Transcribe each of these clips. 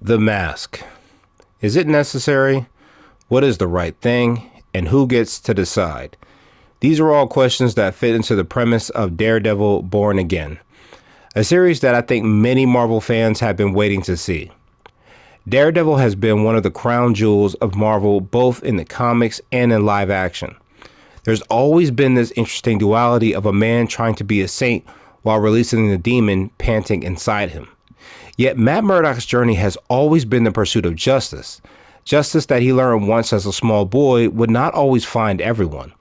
The mask. Is it necessary? What is the right thing? And who gets to decide? These are all questions that fit into the premise of Daredevil Born Again, a series that I think many Marvel fans have been waiting to see. Daredevil has been one of the crown jewels of Marvel, both in the comics and in live action. There's always been this interesting duality of a man trying to be a saint while releasing the demon panting inside him. Yet Matt Murdock's journey has always been the pursuit of justice. Justice that he learned once as a small boy would not always find everyone,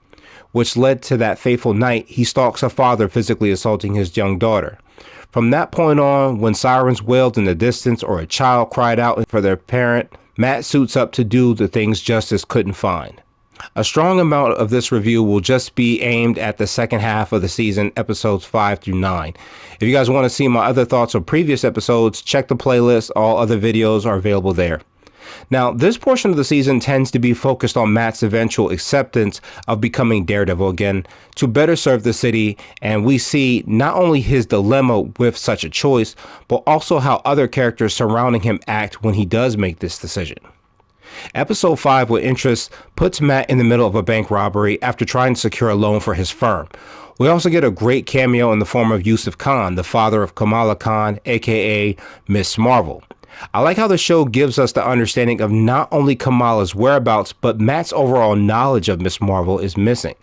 which led to that fateful night he stalks a father physically assaulting his young daughter. From that point on, when sirens wailed in the distance or a child cried out for their parent, Matt suits up to do the things justice couldn't find. A strong amount of this review will just be aimed at the second half of the season, episodes 5 through 9. If you guys want to see my other thoughts on previous episodes, check the playlist. All other videos are available there. Now, this portion of the season tends to be focused on Matt's eventual acceptance of becoming Daredevil again to better serve the city, and we see not only his dilemma with such a choice, but also how other characters surrounding him act when he does make this decision. Episode 5 with interest puts Matt in the middle of a bank robbery after trying to secure a loan for his firm. We also get a great cameo in the form of Yusuf Khan, the father of Kamala Khan, aka Miss Marvel. I like how the show gives us the understanding of not only Kamala's whereabouts, but Matt's overall knowledge of Miss Marvel is missing.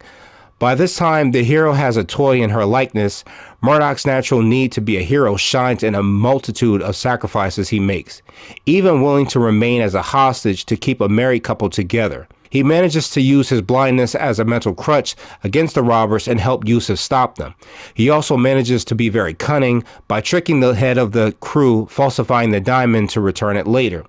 By this time, the hero has a toy in her likeness. Murdock's natural need to be a hero shines in a multitude of sacrifices he makes, even willing to remain as a hostage to keep a married couple together. He manages to use his blindness as a mental crutch against the robbers and help Yusuf stop them. He also manages to be very cunning by tricking the head of the crew, falsifying the diamond to return it later.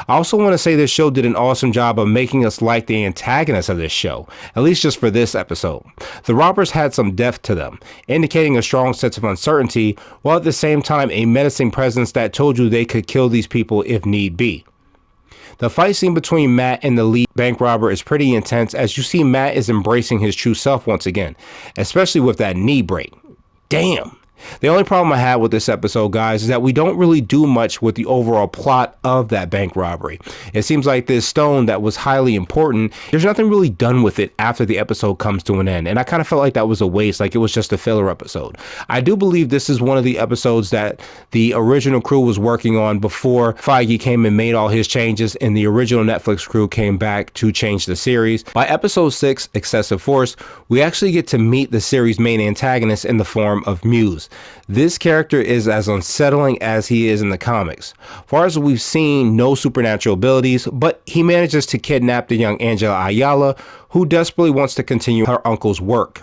I also want to say this show did an awesome job of making us like the antagonist of this show, at least just for this episode. The robbers had some depth to them, indicating a strong sense of uncertainty, while at the same time a menacing presence that told you they could kill these people if need be. The fight scene between Matt and the lead bank robber is pretty intense, as you see Matt is embracing his true self once again, especially with that knee break. Damn. The only problem I had with this episode, guys, is that we don't really do much with the overall plot of that bank robbery. It seems like this stone that was highly important, there's nothing really done with it after the episode comes to an end. And I kind of felt like that was a waste, like it was just a filler episode. I do believe this is one of the episodes that the original crew was working on before Feige came and made all his changes and the original Netflix crew came back to change the series. By episode 6, Excessive Force, we actually get to meet the series' main antagonist in the form of Muse. This character is as unsettling as he is in the comics. Far as we've seen, no supernatural abilities, but he manages to kidnap the young Angela Ayala, who desperately wants to continue her uncle's work.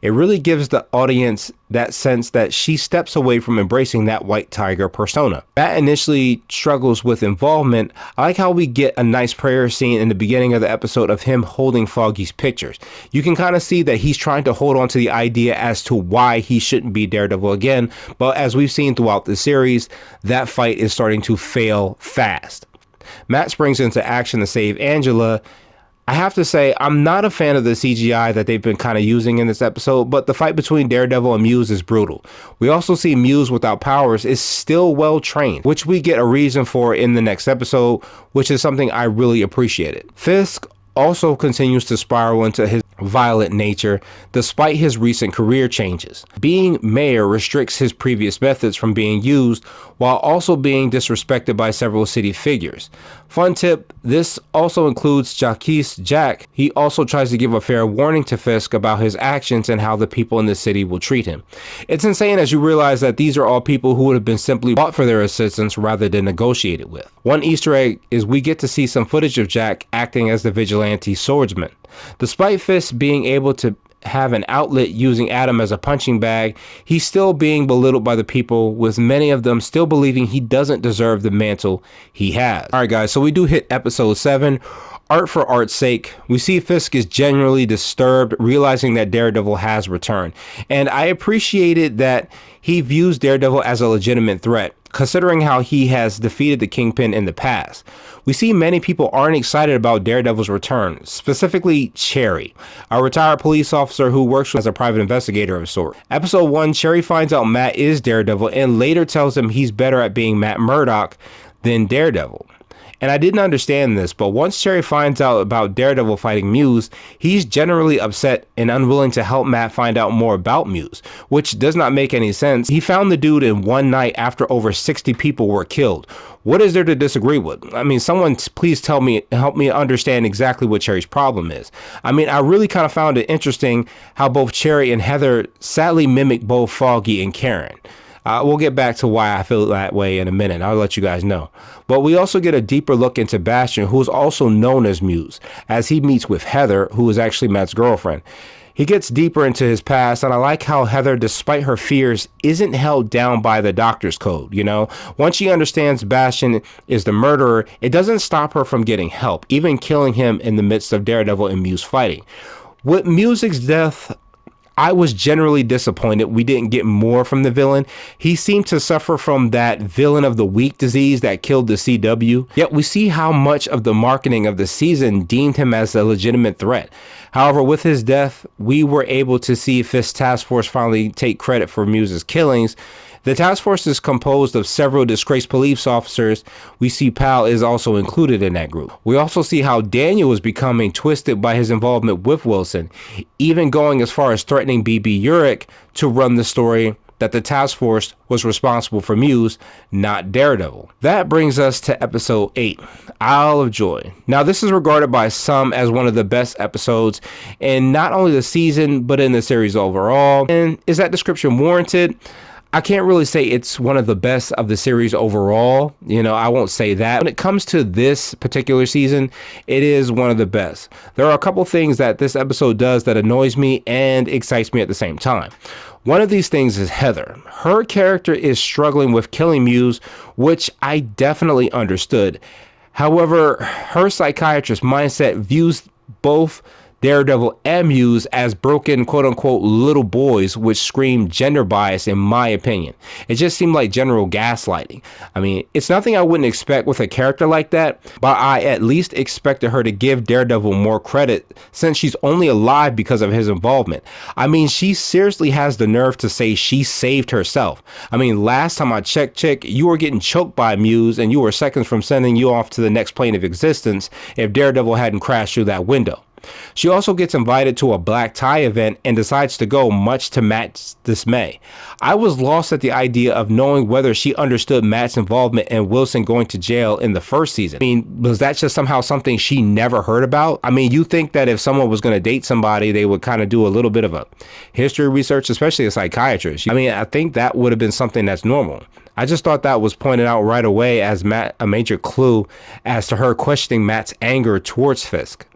It really gives the audience that sense that she steps away from embracing that white tiger persona. Matt initially struggles with involvement. I like how we get a nice prayer scene in the beginning of the episode of him holding Foggy's pictures. You can kind of see that he's trying to hold on to the idea as to why he shouldn't be Daredevil again, but as we've seen throughout the series, that fight is starting to fail fast. Matt springs into action to save Angela. I have to say, I'm not a fan of the CGI that they've been kind of using in this episode, but the fight between Daredevil and Muse is brutal. We also see Muse without powers is still well trained, which we get a reason for in the next episode, which is something I really appreciated. Fisk also continues to spiral into his violent nature despite his recent career changes. Being mayor restricts his previous methods from being used while also being disrespected by several city figures. Fun tip, this also includes Jack. He also tries to give a fair warning to Fisk about his actions and how the people in the city will treat him. It's insane as you realize that these are all people who would have been simply bought for their assistance rather than negotiated with. One Easter egg is we get to see some footage of Jack acting as the vigilante swordsman. Despite Fisk being able to have an outlet using Adam as a punching bag, he's still being belittled by the people, with many of them still believing he doesn't deserve the mantle he has. Alright guys, so we do hit episode 7. Art for art's sake. We see Fisk is genuinely disturbed, realizing that Daredevil has returned. And I appreciated that he views Daredevil as a legitimate threat, considering how he has defeated the Kingpin in the past. We see many people aren't excited about Daredevil's return, specifically Cherry, a retired police officer who works as a private investigator of sorts. Episode 1, Cherry finds out Matt is Daredevil and later tells him he's better at being Matt Murdock than Daredevil. And I didn't understand this, but once Cherry finds out about Daredevil fighting Muse, he's generally upset and unwilling to help Matt find out more about Muse, which does not make any sense. He found the dude in one night after over 60 people were killed. What is there to disagree with? I mean, someone please help me understand exactly what Cherry's problem is. I mean, I really kind of found it interesting how both Cherry and Heather sadly mimic both Foggy and Karen. We'll get back to why I feel that way in a minute. I'll let you guys know. But we also get a deeper look into Bastion, who is also known as Muse, as he meets with Heather, who is actually Matt's girlfriend. He gets deeper into his past, and I like how Heather, despite her fears, isn't held down by the doctor's code, you know? Once she understands Bastion is the murderer, it doesn't stop her from getting help, even killing him in the midst of Daredevil and Muse fighting. With Muse's death, I was generally disappointed we didn't get more from the villain. He seemed to suffer from that villain of the week disease that killed the CW. Yet we see how much of the marketing of the season deemed him as a legitimate threat. However, with his death, we were able to see Fist's task force finally take credit for Muse's killings. The task force is composed of several disgraced police officers. We see Pal is also included in that group. We also see how Daniel is becoming twisted by his involvement with Wilson, even going as far as threatening BB Urich to run the story that the task force was responsible for Muse, not Daredevil. That brings us to episode 8, Isle of Joy. Now, this is regarded by some as one of the best episodes in not only the season, but in the series overall. And is that description warranted? I can't really say it's one of the best of the series overall. You know, I won't say that. When it comes to this particular season, it is one of the best. There are a couple things that this episode does that annoys me and excites me at the same time. One of these things is Heather. Her character is struggling with killing Muse, which I definitely understood. However, her psychiatrist mindset views both Daredevil and Muse as broken, quote-unquote, little boys, which scream gender bias in my opinion. It just seemed like general gaslighting. I mean, it's nothing I wouldn't expect with a character like that, but I at least expected her to give Daredevil more credit since she's only alive because of his involvement. I mean, she seriously has the nerve to say she saved herself. I mean, last time I checked, chick, you were getting choked by Muse and you were seconds from sending you off to the next plane of existence if Daredevil hadn't crashed through that window. She also gets invited to a black tie event and decides to go, much to Matt's dismay. I was lost at the idea of knowing whether she understood Matt's involvement in Wilson going to jail in the first season. I mean, was that just somehow something she never heard about? I mean, you think that if someone was going to date somebody, they would kind of do a little bit of a history research, especially a psychiatrist. I mean, I think that would have been something that's normal. I just thought that was pointed out right away as a major clue as to her questioning Matt's anger towards Fisk.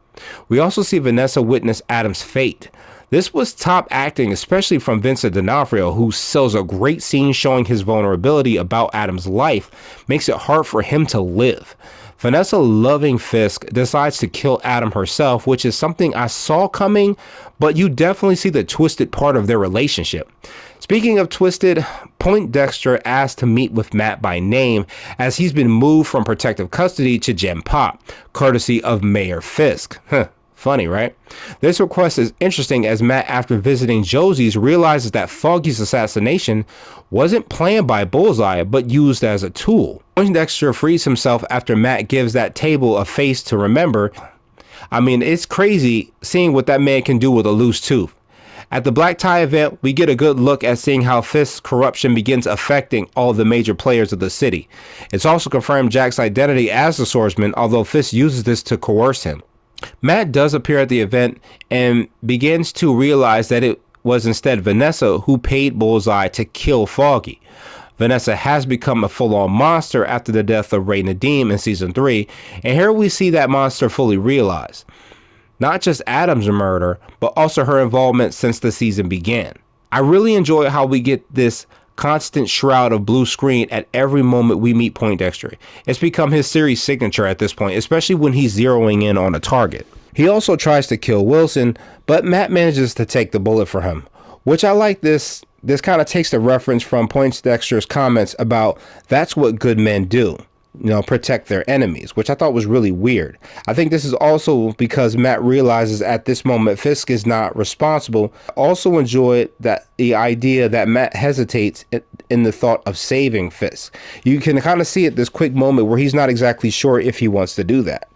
We also see Vanessa witness Adam's fate. This was top acting, especially from Vincent D'Onofrio, who sells a great scene showing his vulnerability about Adam's life, makes it hard for him to live. Vanessa, loving Fisk, decides to kill Adam herself, which is something I saw coming, but you definitely see the twisted part of their relationship. Speaking of twisted, Poindexter asked to meet with Matt by name as he's been moved from protective custody to Gen Pop, courtesy of Mayor Fisk. Funny, right? This request is interesting as Matt, after visiting Josie's, realizes that Foggy's assassination wasn't planned by Bullseye, but used as a tool. Poindexter frees himself after Matt gives that table a face to remember. I mean, it's crazy seeing what that man can do with a loose tooth. At the black tie event, we get a good look at seeing how Fisk's corruption begins affecting all the major players of the city. It's also confirmed Jack's identity as the swordsman, although Fisk uses this to coerce him. Matt does appear at the event and begins to realize that it was instead Vanessa who paid Bullseye to kill Foggy. Vanessa has become a full-on monster after the death of Ray Nadeem in Season 3, and here we see that monster fully realized. Not just Adam's murder, but also her involvement since the season began. I really enjoy how we get this constant shroud of blue screen at every moment we meet Poindexter. It's become his series signature at this point, especially when he's zeroing in on a target. He also tries to kill Wilson, but Matt manages to take the bullet for him, which I like. This kind of takes the reference from Poindexter's comments about that's what good men do. protect their enemies, which I thought was really weird. I think this is also because Matt realizes at this moment Fisk is not responsible. Also enjoyed that the idea that Matt hesitates in the thought of saving Fisk. You can kind of see at this quick moment where he's not exactly sure if he wants to do that.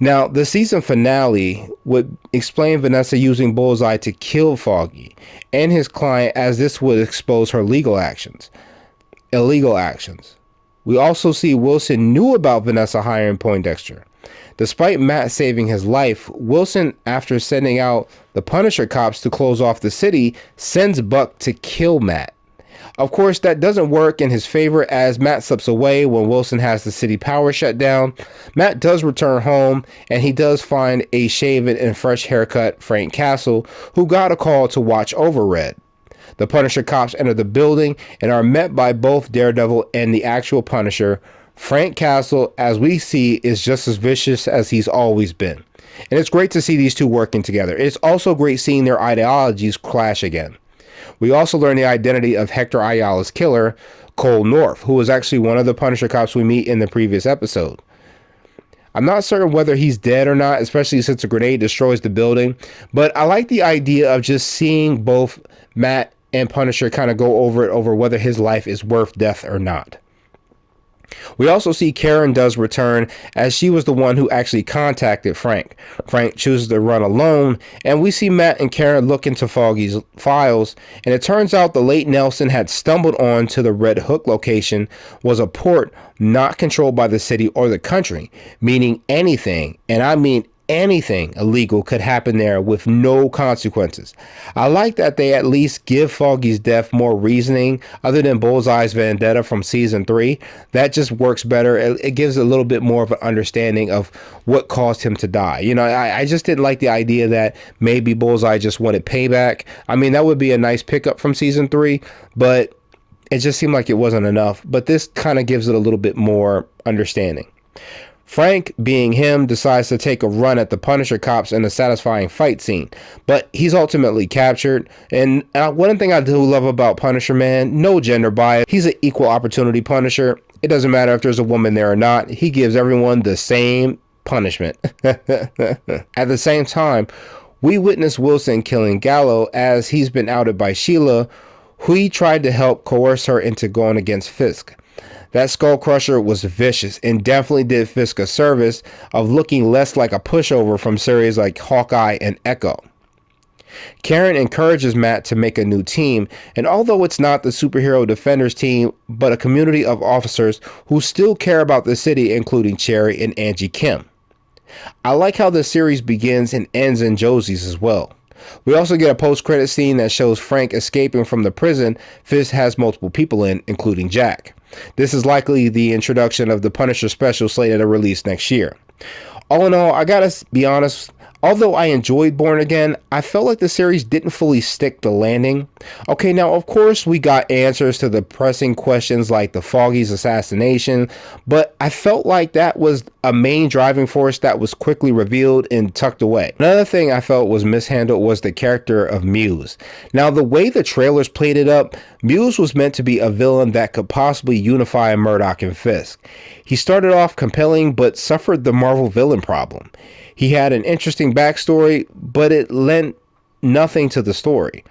Now, the season finale would explain Vanessa using Bullseye to kill Foggy and his client, as this would expose her illegal actions. We also see Wilson knew about Vanessa hiring Poindexter. Despite Matt saving his life, Wilson, after sending out the Punisher cops to close off the city, sends Buck to kill Matt. Of course, that doesn't work in his favor as Matt slips away when Wilson has the city power shut down. Matt does return home, and he does find a shaven and fresh haircut Frank Castle, who got a call to watch over Red. The Punisher cops enter the building and are met by both Daredevil and the actual Punisher. Frank Castle, as we see, is just as vicious as he's always been. And it's great to see these two working together. It's also great seeing their ideologies clash again. We also learn the identity of Hector Ayala's killer, Cole North, who was actually one of the Punisher cops we meet in the previous episode. I'm not certain whether he's dead or not, especially since a grenade destroys the building, but I like the idea of just seeing both Matt and Punisher kind of go over whether his life is worth death or not. We also see Karen does return, as she was the one who actually contacted Frank. Frank chooses to run alone, and we see Matt and Karen look into Foggy's files, and it turns out the late Nelson had stumbled on to the Red Hook location was a port not controlled by the city or the country, meaning anything, and I mean anything illegal could happen there with no consequences. I like that they at least give Foggy's death more reasoning other than Bullseye's vendetta from season 3. That just works better. It gives a little bit more of an understanding of what caused him to die. I just didn't like the idea that maybe Bullseye just wanted payback. I mean, that would be a nice pickup from season 3, but it just seemed like it wasn't enough. But this kind of gives it a little bit more understanding. Frank, being him, decides to take a run at the Punisher cops in a satisfying fight scene, but he's ultimately captured. And one thing I do love about Punisher, man, no gender bias. He's an equal opportunity Punisher. It doesn't matter if there's a woman there or not. He gives everyone the same punishment. At the same time, we witness Wilson killing Gallo as he's been outed by Sheila, who he tried to help coerce her into going against Fisk. That Skull Crusher was vicious and definitely did Fisk a service of looking less like a pushover from series like Hawkeye and Echo. Karen encourages Matt to make a new team, and although it's not the superhero defenders team, but a community of officers who still care about the city, including Cherry and Angie Kim. I like how the series begins and ends in Josie's as well. We also get a post-credit scene that shows Frank escaping from the prison Fisk has multiple people in, including Jack. This is likely the introduction of the Punisher special slated to release next year. All in all, I gotta be honest, although I enjoyed Born Again, I felt like the series didn't fully stick the landing. Okay, now of course we got answers to the pressing questions like the Foggy's assassination, but I felt like that was a main driving force that was quickly revealed and tucked away. Another thing I felt was mishandled was the character of Muse. Now, the way the trailers played it up, Muse was meant to be a villain that could possibly unify Murdock and Fisk. He started off compelling but suffered the Marvel villain problem. He had an interesting backstory, but it lent nothing to the story.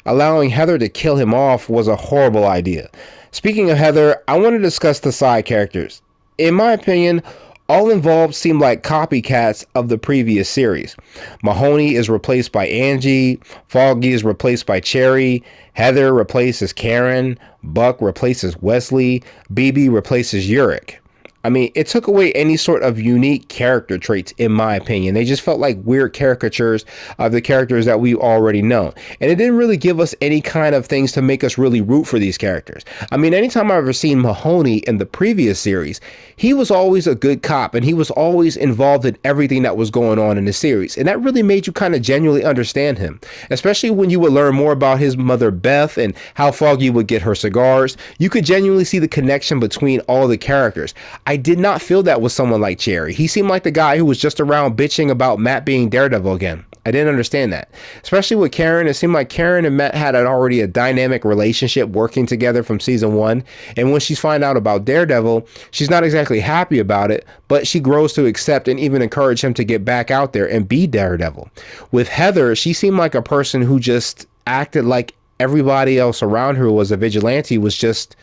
Allowing Heather to kill him off was a horrible idea. Speaking of Heather, I want to discuss the side characters. In my opinion, all involved seem like copycats of the previous series. Mahoney is replaced by Angie, Foggy is replaced by Cherry, Heather replaces Karen, Buck replaces Wesley, BB replaces Urich. I mean, it took away any sort of unique character traits, in my opinion. They just felt like weird caricatures of the characters that we already know. And it didn't really give us any kind of things to make us really root for these characters. I mean, anytime I've ever seen Mahoney in the previous series, he was always a good cop, and he was always involved in everything that was going on in the series. And that really made you kind of genuinely understand him, especially when you would learn more about his mother, Beth, and how Foggy would get her cigars. You could genuinely see the connection between all the characters. I I did not feel that with someone like Cherry. He seemed like the guy who was just around bitching about Matt being Daredevil again. I didn't understand that. Especially with Karen, it seemed like Karen and Matt had already a dynamic relationship working together from season 1. And when she's find out about Daredevil, she's not exactly happy about it, but she grows to accept and even encourage him to get back out there and be Daredevil. With Heather, she seemed like a person who just acted like everybody else around her was a vigilante, was just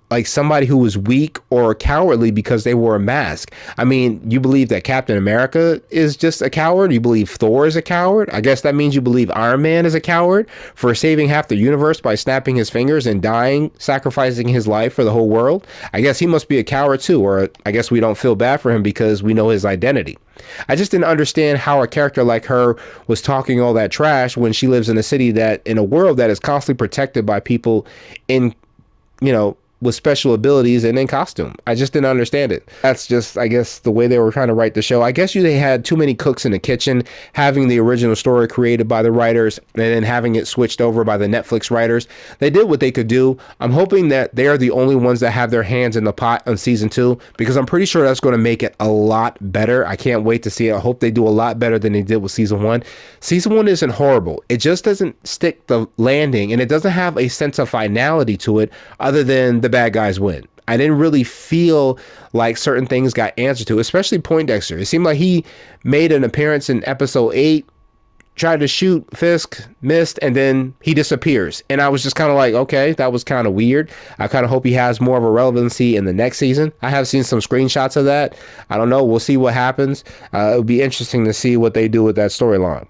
like somebody who was weak or cowardly because they wore a mask. I mean, you believe that Captain America is just a coward? You believe Thor is a coward? I guess that means you believe Iron Man is a coward for saving half the universe by snapping his fingers and dying, sacrificing his life for the whole world. I guess he must be a coward too, or I guess we don't feel bad for him because we know his identity. I just didn't understand how a character like her was talking all that trash when she lives in a city that, in a world that is constantly protected by people in, you know, with special abilities and in costume. I just didn't understand it. That's just, I guess, the way they were trying to write the show. I guess they had too many cooks in the kitchen, having the original story created by the writers and then having it switched over by the Netflix writers. They did what they could do. I'm hoping that they are the only ones that have their hands in the pot on season 2, because I'm pretty sure that's going to make it a lot better. I can't wait to see it. I hope they do a lot better than they did with season 1. Season 1 isn't horrible. It just doesn't stick the landing, and it doesn't have a sense of finality to it other than the bad guys win. I didn't really feel like certain things got answered to, especially Poindexter. It seemed like he made an appearance in episode 8, tried to shoot Fisk, missed, and then he disappears. And I was just kind of like, okay, that was kind of weird. I kind of hope he has more of a relevancy in the next season. I have seen some screenshots of that. I don't know. We'll see what happens. It would be interesting to see what they do with that storyline.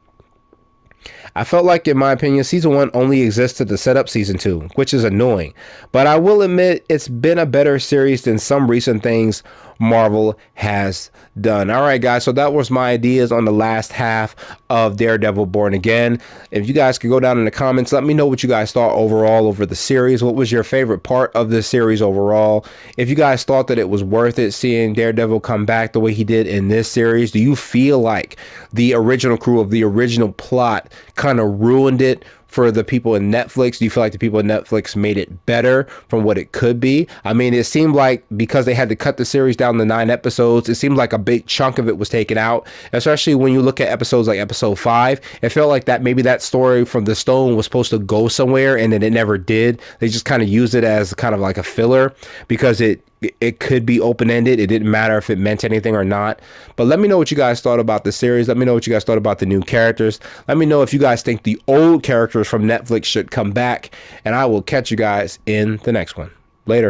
I felt like, in my opinion, season 1 only existed to set up season 2, which is annoying. But I will admit it's been a better series than some recent things Marvel has done. All right, guys, so that was my ideas on the last half of Daredevil Born Again. If you guys could go down in the comments, let me know what you guys thought overall over the series. What was your favorite part of this series overall? If you guys thought that it was worth it seeing Daredevil come back the way he did in this series, do you feel like the original crew of the original plot kind of ruined it for the people in Netflix? Do you feel like the people in Netflix made it better from what it could be? I mean, it seemed like because they had to cut the series down to 9 episodes, it seemed like a big chunk of it was taken out, especially when you look at episodes like episode 5. It felt like that maybe that story from the stone was supposed to go somewhere and then it never did. They just kind of used it as kind of like a filler because it could be open-ended. It didn't matter if it meant anything or not. But let me know what you guys thought about the series. Let me know what you guys thought about the new characters. Let me know if you guys think the old characters from Netflix should come back. And I will catch you guys in the next one.